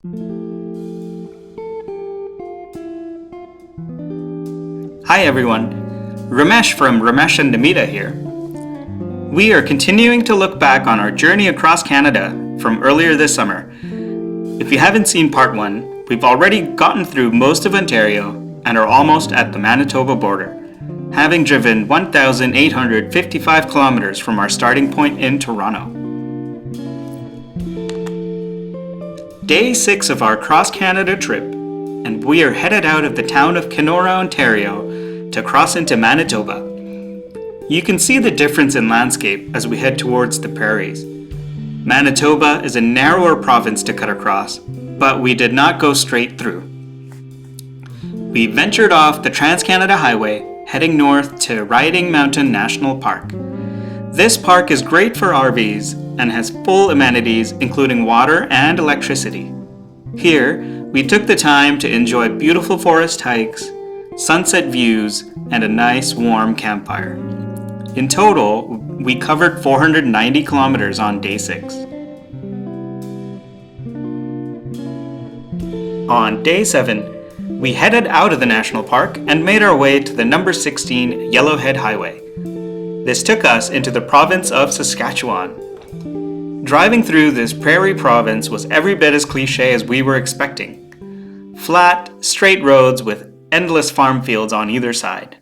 Hi everyone, Ramesh from Ramesh and Namita here. We are continuing to look back on our journey across Canada from earlier this summer. If you haven't seen part 1, we've already gotten through most of Ontario and are almost at the Manitoba border, having driven 1,855 kilometers from our starting point in Toronto. Day 6 of our cross-Canada trip, and we are headed out of the town of Kenora, Ontario, to cross into Manitoba. You can see the difference in landscape as we head towards the Prairies. Manitoba is a narrower province to cut across, but we did not go straight through. We ventured off the Trans-Canada Highway, heading north to Riding Mountain National Park. This park is great for RVs and has full amenities including water and electricity. Here, we took the time to enjoy beautiful forest hikes, sunset views, and a nice warm campfire. In total, we covered 490 kilometers on day 6. On day 7, we headed out of the national park and made our way to the number 16 Yellowhead Highway. This took us into the province of Saskatchewan. Driving through this prairie province was every bit as cliche as we were expecting. Flat, straight roads with endless farm fields on either side.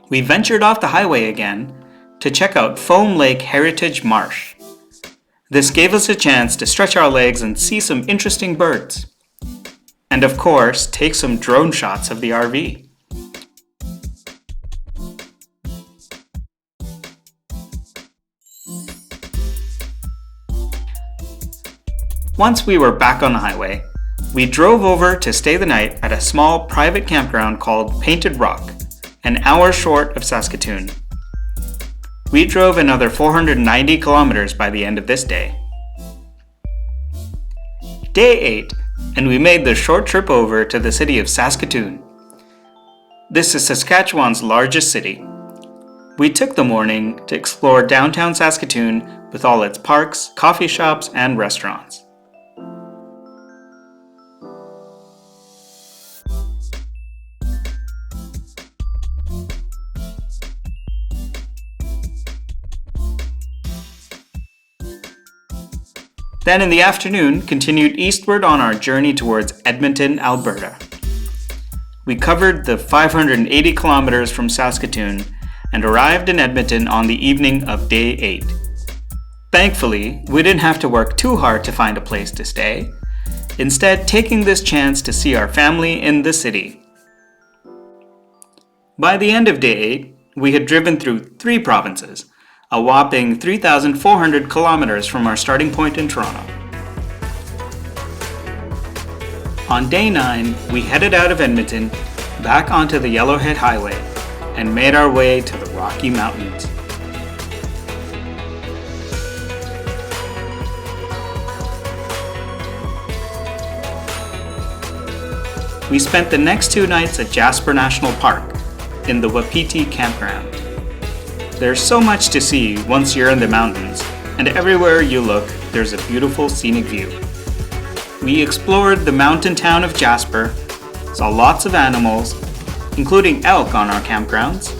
We ventured off the highway again to check out Foam Lake Heritage Marsh. This gave us a chance to stretch our legs and see some interesting birds. And of course, take some drone shots of the RV. Once we were back on the highway, we drove over to stay the night at a small private campground called Painted Rock, an hour short of Saskatoon. We drove another 490 kilometers by the end of this day. Day 8, and we made the short trip over to the city of Saskatoon. This is Saskatchewan's largest city. We took the morning to explore downtown Saskatoon with all its parks, coffee shops, and restaurants. Then in the afternoon, continued eastward on our journey towards Edmonton, Alberta. We covered the 580 kilometers from Saskatoon and arrived in Edmonton on the evening of day 8. Thankfully, we didn't have to work too hard to find a place to stay, instead taking this chance to see our family in the city. By the end of day 8, we had driven through 3 provinces, a whopping 3,400 kilometers from our starting point in Toronto. On day 9, we headed out of Edmonton, back onto the Yellowhead Highway, and made our way to the Rocky Mountains. We spent the next 2 nights at Jasper National Park in the Wapiti campground. There's so much to see once you're in the mountains, and everywhere you look, there's a beautiful scenic view. We explored the mountain town of Jasper, saw lots of animals, including elk on our campgrounds,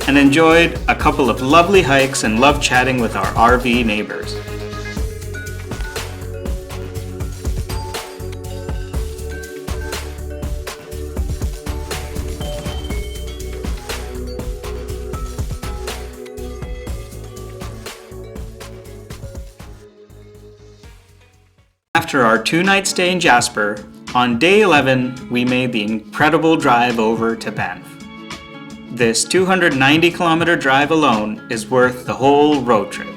and enjoyed a couple of lovely hikes and loved chatting with our RV neighbors. After our 2-night stay in Jasper, on day 11, we made the incredible drive over to Banff. This 290-kilometer drive alone is worth the whole road trip.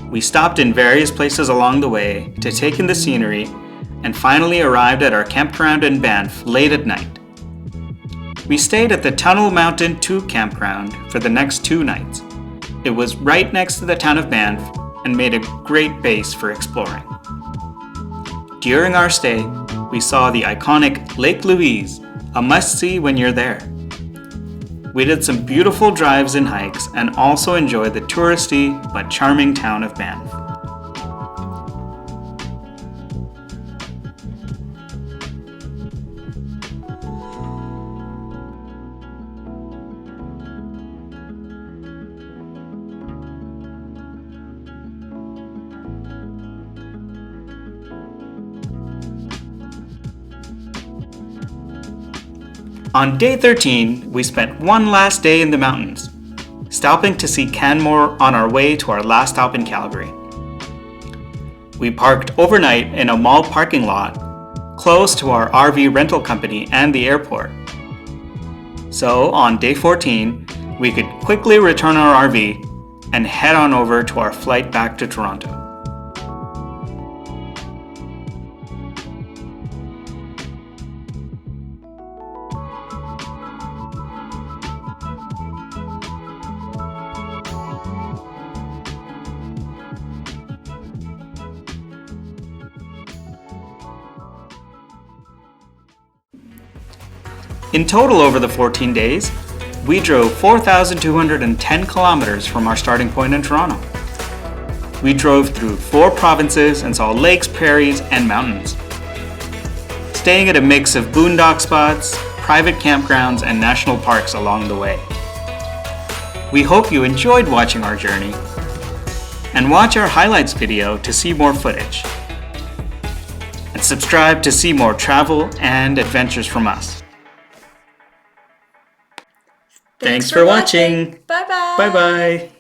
We stopped in various places along the way to take in the scenery and finally arrived at our campground in Banff late at night. We stayed at the Tunnel Mountain 2 campground for the next 2 nights. It was right next to the town of Banff and made a great base for exploring. During our stay, we saw the iconic Lake Louise, a must-see when you're there. We did some beautiful drives and hikes and also enjoyed the touristy but charming town of Banff. On day 13, we spent one last day in the mountains, stopping to see Canmore on our way to our last stop in Calgary. We parked overnight in a mall parking lot close to our RV rental company and the airport. So on day 14, we could quickly return our RV and head on over to our flight back to Toronto. In total over the 14 days, we drove 4,210 kilometers from our starting point in Toronto. We drove through 4 provinces and saw lakes, prairies, and mountains, staying at a mix of boondock spots, private campgrounds, and national parks along the way. We hope you enjoyed watching our journey, and watch our highlights video to see more footage. And subscribe to see more travel and adventures from us. Thanks for watching. Bye-bye. Bye-bye.